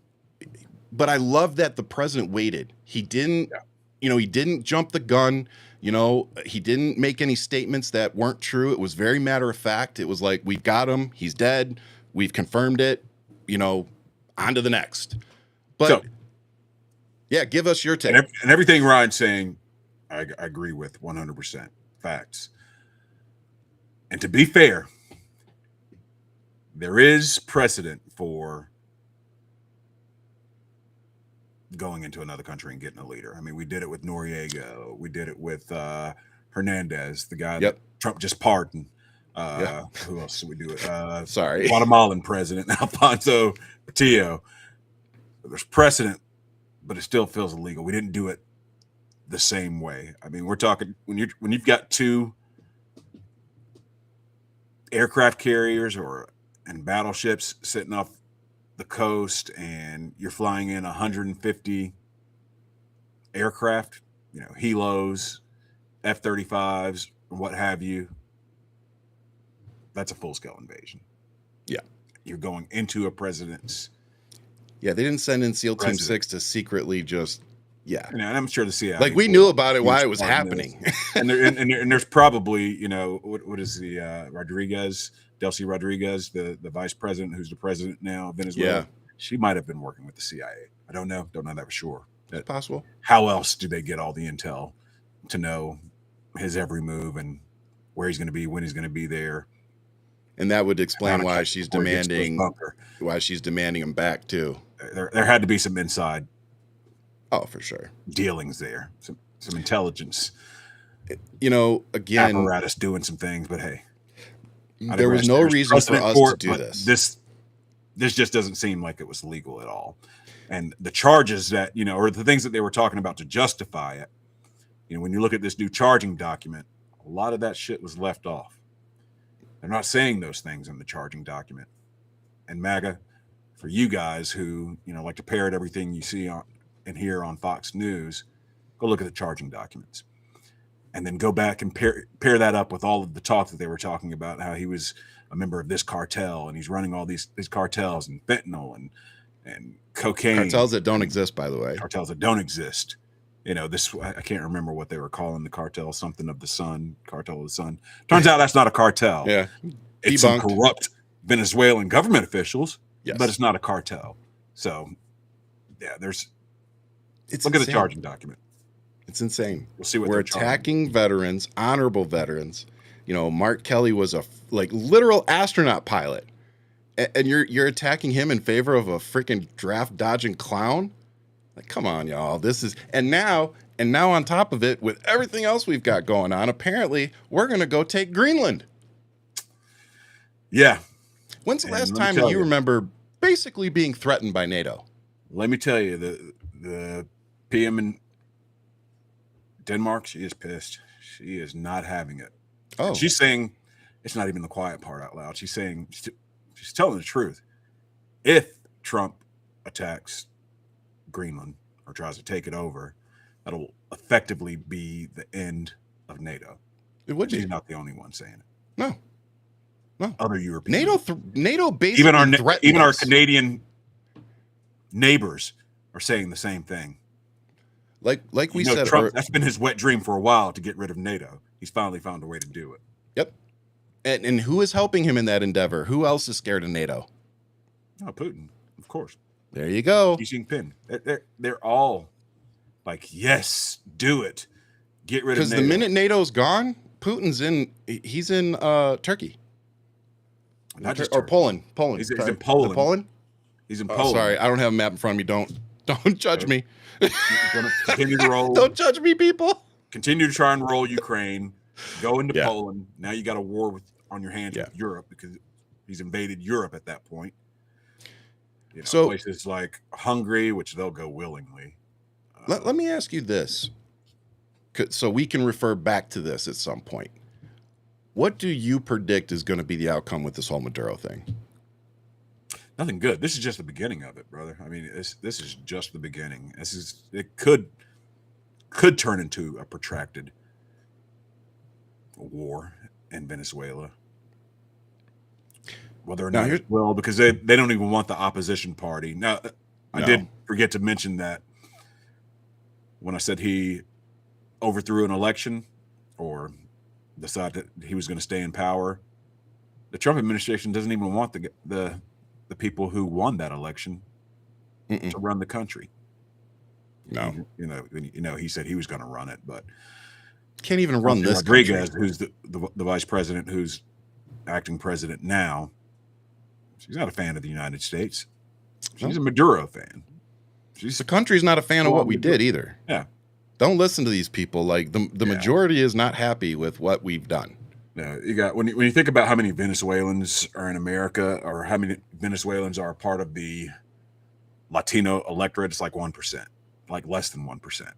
But I love that the president waited. He didn't, he didn't jump the gun. He didn't make any statements that weren't true. It was very matter of fact. It was like, we've got him. He's dead. We've confirmed it. On to the next. But yeah, give us your take. And everything Ryan's saying, I agree with 100%. Facts. And to be fair, there is precedent for going into another country and getting a leader. I mean, we did it with Noriega. We did it with Hernandez, the guy that Trump just pardoned. Who else did we do it? Sorry. Guatemalan president, Alfonso Portillo. There's precedent, but it still feels illegal. We didn't do it the same way. I mean, we're talking when you've got 2 aircraft carriers and battleships sitting off the coast, and you're flying in 150 aircraft, helos, F-35s, what have you. That's a full-scale invasion. Yeah. You're going into a president's. Yeah, they didn't send in SEAL Team 6 to secretly just, And I'm sure the CIA. We knew about it, why it was happening. and there's probably, what is the Delcy Rodriguez, the vice president, who's the president now of Venezuela. Yeah. She might have been working with the CIA. I don't know. Don't know that for sure. It's possible. How else do they get all the intel to know his every move and where he's going to be, when he's going to be there? And that would explain why she's demanding him back too. There had to be some inside. Oh, for sure. Dealings there. Some intelligence. Again, apparatus doing some things, but hey. There was no reason for us to do this. This just doesn't seem like it was legal at all. And the charges that, or the things that they were talking about to justify it, when you look at this new charging document, a lot of that shit was left off. They're not saying those things in the charging document. And MAGA, for you guys who, like to parrot everything you see and hear on Fox News, go look at the charging documents. And then go back and pair that up with all of the talk that they were talking about, how he was a member of this cartel and he's running all these cartels and fentanyl and cocaine. Cartels that don't exist, by the way. Cartels that don't exist. I can't remember what they were calling the cartel, something of the sun, cartel of the sun. Turns out that's not a cartel. Yeah. It's some corrupt Venezuelan government officials, but it's not a cartel. So, yeah, look at the charging document. It's insane. We'll see what we're attacking veterans, honorable veterans. You know, Mark Kelly was a literal astronaut pilot, and you're attacking him in favor of a freaking draft dodging clown. Like, come on, y'all. This is and now on top of it, with everything else we've got going on, apparently we're gonna go take Greenland. Yeah. When's the last time you remember basically being threatened by NATO? Let me tell you, the PM in Denmark, she is pissed. She is not having it. Oh, and she's saying it's not even the quiet part out loud. She's saying she's telling the truth. If Trump attacks Greenland or tries to take it over, that'll effectively be the end of NATO. It would be. She's not the only one saying it. No. Other European NATO basically even our Canadian neighbors are saying the same thing. Like we said, Trump, that's been his wet dream for a while to get rid of NATO. He's finally found a way to do it. Yep. And who is helping him in that endeavor? Who else is scared of NATO? Oh, Putin, of course. There you go. Xi Jinping. They're all like, yes, do it. Get rid of NATO. Because the minute NATO's gone, he's in Turkey. Not just or Turkey. Poland. He's in Poland. Poland? He's in Poland. Sorry, I don't have a map in front of me. Don't judge me. Continue to roll. Don't judge me, people. Continue to try and roll Ukraine. Go into Poland. Now you got a war on your hands with Europe because he's invaded Europe at that point. You know, so places like Hungary, which they'll go willingly. Let me ask you this, so we can refer back to this at some point. What do you predict is going to be the outcome with this whole Maduro thing? Nothing good. This is just the beginning of it, brother. I mean, this is just the beginning. It could turn into a protracted war in Venezuela. Whether or not it will, because they don't even want the opposition party. Now, I did forget to mention that when I said he overthrew an election or decided that he was going to stay in power, the Trump administration doesn't even want the people who won that election to run the country. No, you know, he said he was going to run it, but can't even run this. Rodriguez, who's the vice president, who's acting president now, she's not a fan of the United States. She's a Maduro fan. The country's not a fan of what we did either. Yeah. Don't listen to these people. Like the majority is not happy with what we've done. No, you got when you think about how many Venezuelans are in America or how many Venezuelans are part of the Latino electorate, it's like 1%, like less than 1%.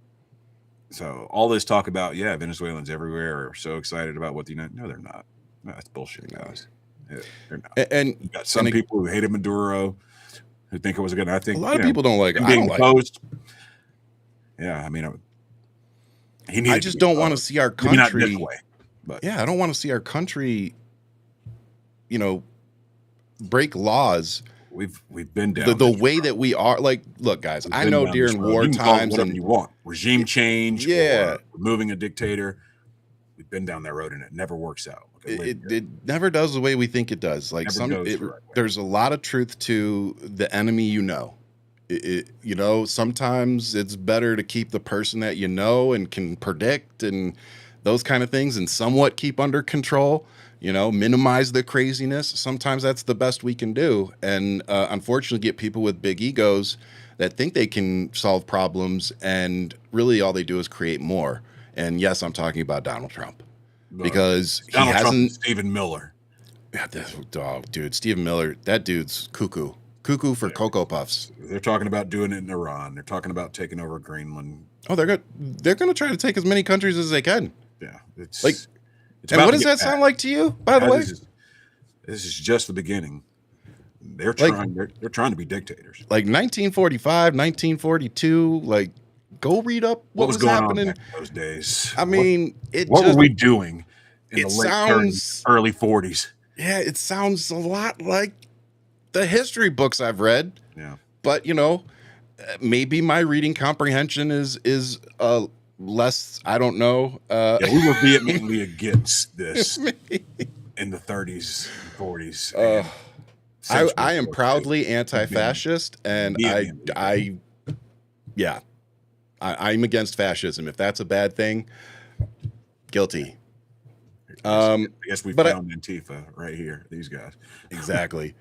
So all this talk about, Venezuelans everywhere are so excited about what the United. No, they're not. No, that's bullshit, guys. Yeah, they're not. And you got some people who hated Maduro, who think it was good. I think a lot of people don't like it. I don't like. Yeah, I mean, I just don't want to see our country. Maybe not this way, but I don't want to see our country, break laws. We've been down the way that we are. Like, look, guys, I know during war times whatever you want, regime change, or removing a dictator. We've been down that road and it never works out. It never does the way we think it does. Like there's a lot of truth to the enemy, sometimes it's better to keep the person that you know and can predict and those kind of things and somewhat keep under control, minimize the craziness. Sometimes that's the best we can do. And unfortunately get people with big egos that think they can solve problems and really all they do is create more. And yes, I'm talking about Donald Trump because Donald Trump and Stephen Miller. Yeah, dude, Stephen Miller, that dude's cuckoo for Cocoa Puffs. They're talking about doing it in Iran. They're talking about taking over Greenland. Oh, they're going to try to take as many countries as they can. Yeah, it's and what does that sound like to you? By the way, this is just the beginning. They're trying. They're trying to be dictators. Like 1945, 1942. Like, go read up what was going happening on back in those days. I mean, what were we doing in the late 30s, early 40s? Yeah, it sounds a lot like the history books I've read. Yeah, but maybe my reading comprehension is less. I don't know. We were vehemently against this in the 30s and 40s. I am proudly anti-fascist, and I'm I'm against fascism. If that's a bad thing, guilty. I guess we found Antifa right here. These guys. Exactly.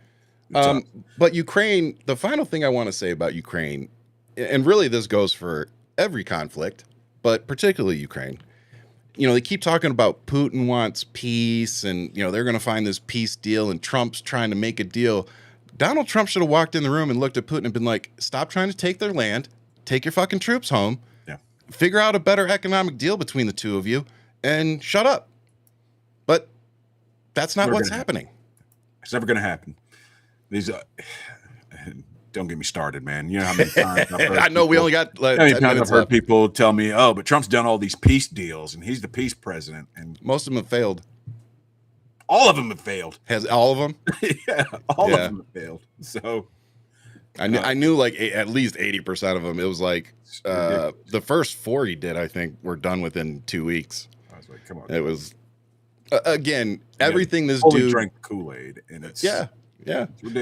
But Ukraine, the final thing I want to say about Ukraine, and really this goes for every conflict, but particularly Ukraine, they keep talking about Putin wants peace and, they're going to find this peace deal and Trump's trying to make a deal. Donald Trump should have walked in the room and looked at Putin and been like, stop trying to take their land, take your fucking troops home, figure out a better economic deal between the two of you, and shut up. But that's not what's happening. It's never going to happen. These don't get me started, man. You know how many times I've heard I know we only got how many times I've heard people tell me, "Oh, but Trump's done all these peace deals, and he's the peace president." And most of them have failed. All of them have failed. Has all of them? Yeah, all of them have failed. So I knew like at least 80% of them. It was like the first 4 he did, I think, were done within 2 weeks. I was like, come on. It was again everything this only dude drank Kool-Aid, and it's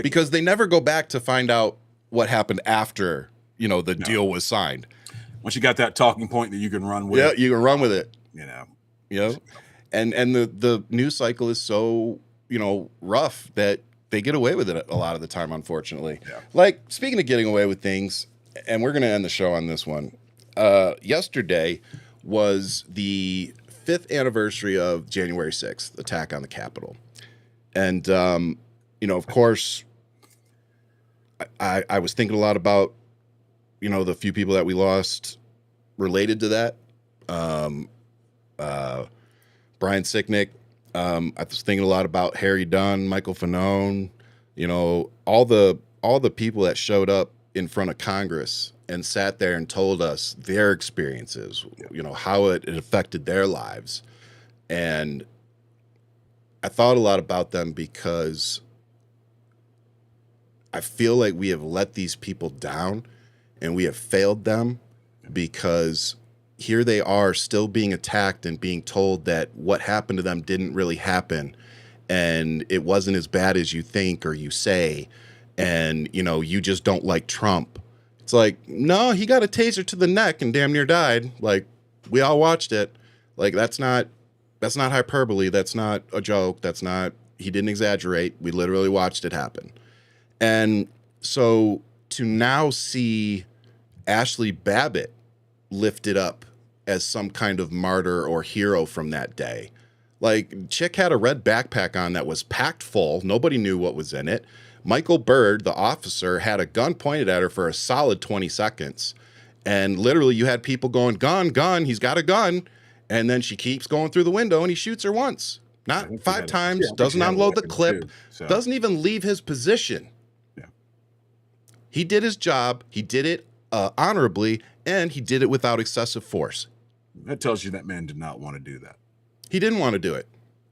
because they never go back to find out what happened after the deal was signed. Once you got that talking point that you can run with, you can run with it. And the news cycle is so rough that they get away with it a lot of the time, unfortunately. Like, speaking of getting away with things, and we're gonna end the show on this one. Yesterday was the 5th anniversary of January 6th attack on the Capitol, and of course, I was thinking a lot about the few people that we lost related to that. Brian Sicknick. I was thinking a lot about Harry Dunn, Michael Fanone, all the people that showed up in front of Congress and sat there and told us their experiences, how it affected their lives. And I thought a lot about them because I feel like we have let these people down and we have failed them, because here they are still being attacked and being told that what happened to them didn't really happen and it wasn't as bad as you think or you say, and you just don't like Trump. It's like, no, he got a taser to the neck and damn near died. Like, we all watched it. Like, that's not hyperbole. That's not a joke. He didn't exaggerate. We literally watched it happen. And so to now see Ashley Babbitt lifted up as some kind of martyr or hero from that day. Like, chick had a red backpack on that was packed full. Nobody knew what was in it. Michael Byrd, the officer, had a gun pointed at her for a solid 20 seconds. And literally you had people going, gun, he's got a gun. And then she keeps going through the window and he shoots her once. Not 5 times, doesn't unload the clip, doesn't even leave his position. Yeah. He did his job. He did it honorably, and he did it without excessive force. That tells you that man did not want to do that. He didn't want to do it.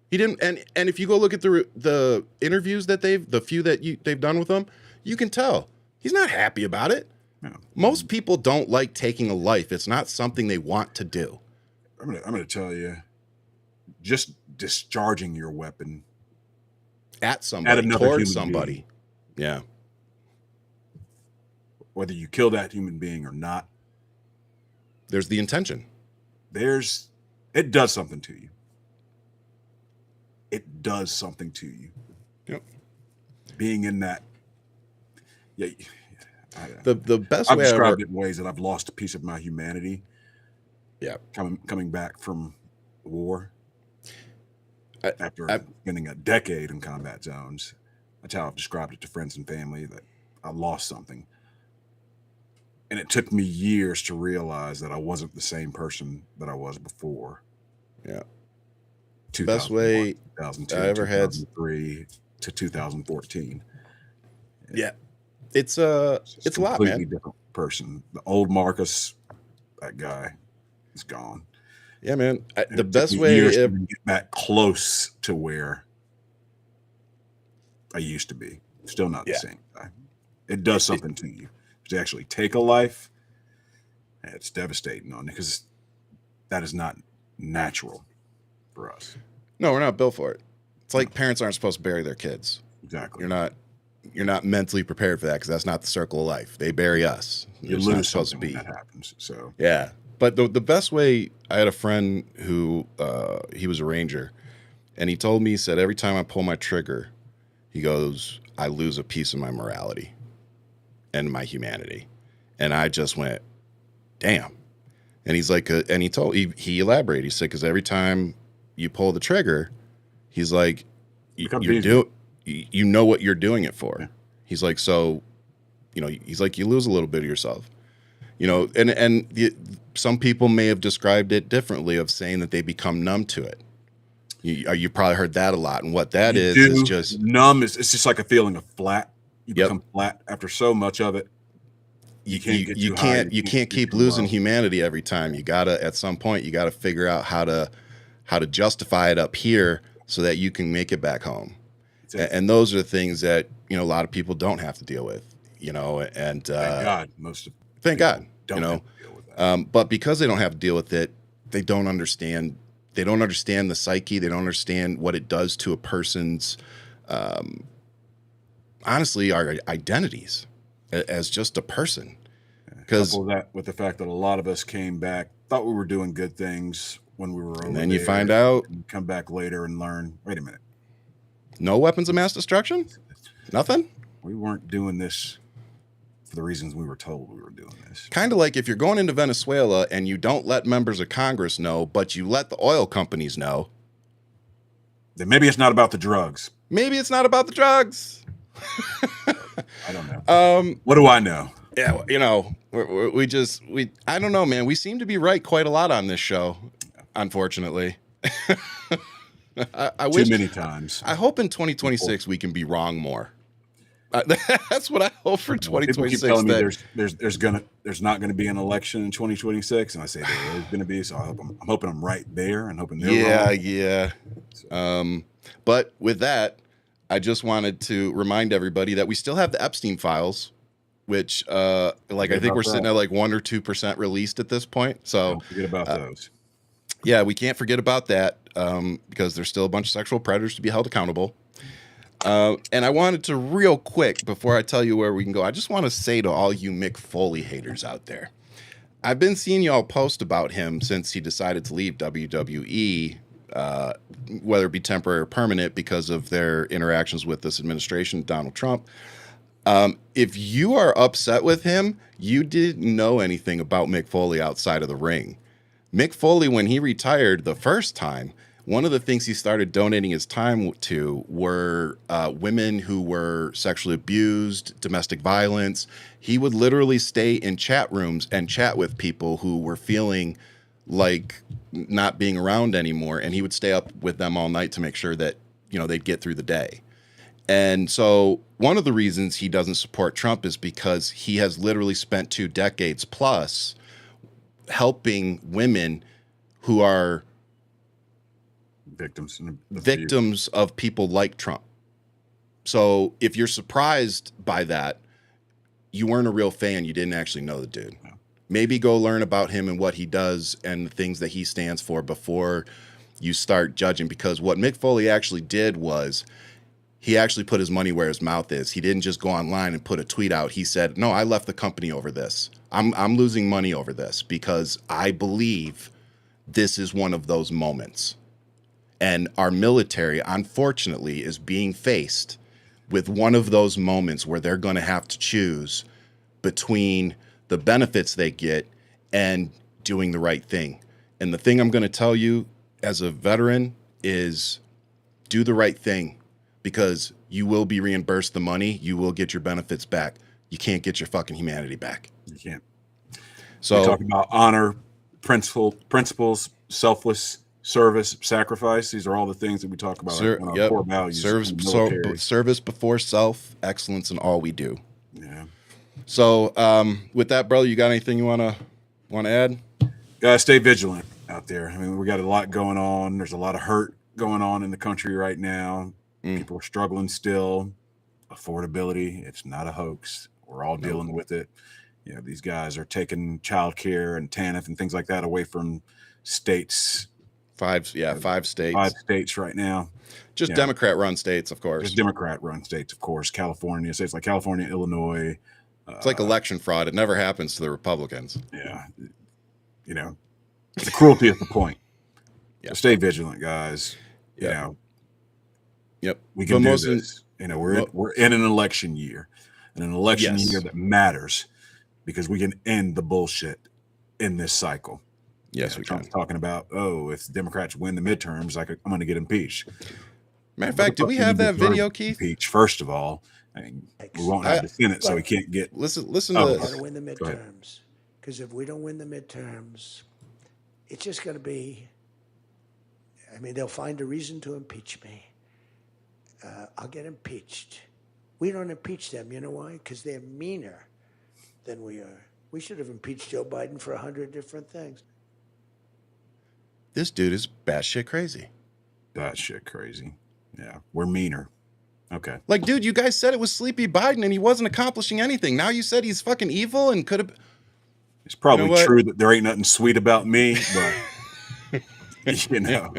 He didn't. And if you go look at the interviews that they've done with him, you can tell he's not happy about it. No. Most people don't like taking a life. It's not something they want to do. I'm gonna tell you, just discharging your weapon at somebody, towards somebody, yeah. Whether you kill that human being or not, there's the intention. It does something to you. It does something to you. Yep. Being in that, the best I've way described it in ways that I've lost a piece of my humanity. Yeah, coming back from war after spending a decade in combat zones. That's how I've described it to friends and family, that I lost something. And it took me years to realize that I wasn't the same person that I was before. Yeah. The best way 2002, I ever had 2003 to 2014. Yeah. It's a lot, man. Different person. The old Marcus, that guy, is gone. Yeah, man. The best way to get back close to where I used to be. Still not the same guy. It does something to you. To actually take a life, it's devastating on it, because that is not natural for us. No, we're not built for it. It's like parents aren't supposed to bury their kids. Exactly. You're not. you're not mentally prepared for that because that's not the circle of life. They bury us. You It's lose not supposed to something be. when that happens. So Yeah. But the best way, I had a friend who he was a ranger, and he told me, he said, every time I pull my trigger, he goes, I lose a piece of my morality and my humanity. And I just went, damn. And he's like, and he elaborated. He said, because every time you pull the you know what you're doing it for. Yeah. He's like, so, he's like, you lose a little bit of yourself, and some people may have described it differently, of saying that they become numb to it. You probably heard that a lot. And what that is just numb. It's just like a feeling of flat. You become flat after so much of it. You can't keep losing humanity every time. You gotta, at some point, you gotta figure out how to justify it up here so that you can make it back home. And those are the things that a lot of people don't have to deal with. And thank God, don't have to deal with that. But because they don't have to deal with it, they don't understand. They don't understand the psyche. They don't understand what it does to a person's, honestly, our identities as just a person. Because couple that with the fact that a lot of us came back, thought we were doing good things when we were over, and then you find out, and come back later and learn, wait a minute, no weapons of mass destruction, nothing. We weren't doing this for the reasons we were told we were doing this. Kind of like if you're going into Venezuela and you don't let members of Congress know, but you let the oil companies know, then maybe it's not about the drugs. Maybe it's not about the drugs. I don't know. What do I know? Yeah, I don't know, man. We seem to be right quite a lot on this show, unfortunately. I wish, too many times. I hope in 2026 we can be wrong more. That's what I hope for 2026. People keep telling me there's not gonna be an election in 2026, and I say there is gonna be. So I'm hoping I'm right there, and hoping they're wrong. Yeah. So. But with that, I just wanted to remind everybody that we still have the Epstein files, which I think we're sitting at like 1 or 2% released at this point. So don't forget about those. Yeah, we can't forget about that because there's still a bunch of sexual predators to be held accountable. And I wanted to, real quick, before I tell you where we can go, I just want to say to all you Mick Foley haters out there, I've been seeing y'all post about him since he decided to leave WWE, whether it be temporary or permanent, because of their interactions with this administration, Donald Trump. If you are upset with him, you didn't know anything about Mick Foley outside of the ring. Mick Foley, when he retired the first time, one of the things he started donating his time to were women who were sexually abused, domestic violence. He would literally stay in chat rooms and chat with people who were feeling like not being around anymore. And he would stay up with them all night to make sure that, they'd get through the day. And so one of the reasons he doesn't support Trump is because he has literally spent 2 decades plus helping women who are victims of people like Trump. So if you're surprised by that, you weren't a real fan. You didn't actually know the dude. No. Maybe go learn about him and what he does and the things that he stands for before you start judging. Because what Mick Foley actually did was he actually put his money where his mouth is. He didn't just go online and put a tweet out. He said, no, I left the company over this. I'm losing money over this because I believe this is one of those moments. And our military, unfortunately, is being faced with one of those moments where they're going to have to choose between the benefits they get and doing the right thing. And the thing I'm going to tell you as a veteran is do the right thing, because you will be reimbursed the money. You will get your benefits back. You can't get your fucking humanity back. You can't. So we're talking about honor, principles, selfless service, sacrifice. These are all the things that we talk about. Our core values. Service before self, excellence in all we do. Yeah. So with that, brother, you got anything you want to add? Gotta stay vigilant out there. I mean, we got a lot going on. There's a lot of hurt going on in the country right now. People are struggling still. Affordability, it's not a hoax. We're all dealing with it. These guys are taking childcare and TANF and things like that away from states 5 states. 5 states right now. Just Democrat-run states, of course. Just Democrat-run states, of course. California, states like California, Illinois. It's like election fraud. It never happens to the Republicans. Yeah. You know, the cruelty is the point. So stay vigilant, guys. You know. Yep. We can do this. You know, we're in an election year. And an election year that matters because we can end the bullshit in this cycle. Yes, we Trump's can. talking about, if Democrats win the midterms, I'm going to get impeached. Matter of fact, do we have that video, Keith? Impeach, first of all. I mean, we won't have the Senate, so we can't get. Listen to this. Got to win the midterms, because if we don't win the midterms, it's just going to be. I mean, they'll find a reason to impeach me. I'll get impeached. We don't impeach them. You know why? Because they're meaner than we are. We should have impeached Joe Biden for 100 different things. This dude is batshit crazy. Batshit crazy. Yeah, we're meaner. Okay. Like, dude, you guys said it was Sleepy Biden and he wasn't accomplishing anything. Now you said he's fucking evil and could have. It's probably true that there ain't nothing sweet about me, but you know,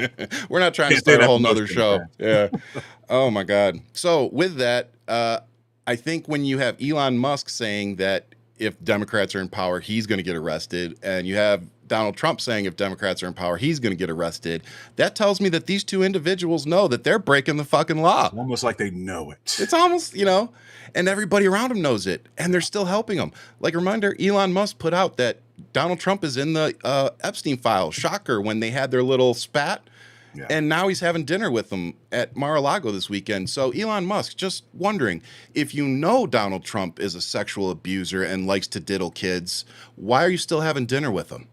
we're not trying to start a whole nother show. Yeah. Oh my God. So with that, I think when you have Elon Musk saying that if Democrats are in power, he's going to get arrested, and you have Donald Trump saying if Democrats are in power, he's going to get arrested, that tells me that these two individuals know that they're breaking the fucking law. It's almost like they know it. It's almost, and everybody around him knows it, and they're still helping him. Like, reminder, Elon Musk put out that Donald Trump is in the Epstein file. Shocker, when they had their little spat. Yeah. And now he's having dinner with them at Mar-a-Lago this weekend. So Elon Musk, just wondering, if you know Donald Trump is a sexual abuser and likes to diddle kids, why are you still having dinner with him?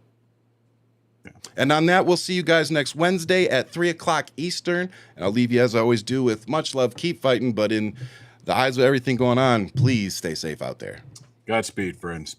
Yeah. And on that, we'll see you guys next Wednesday at 3 o'clock Eastern. And I'll leave you, as I always do, with much love. Keep fighting, but in the eyes of everything going on, please stay safe out there. Godspeed, friends.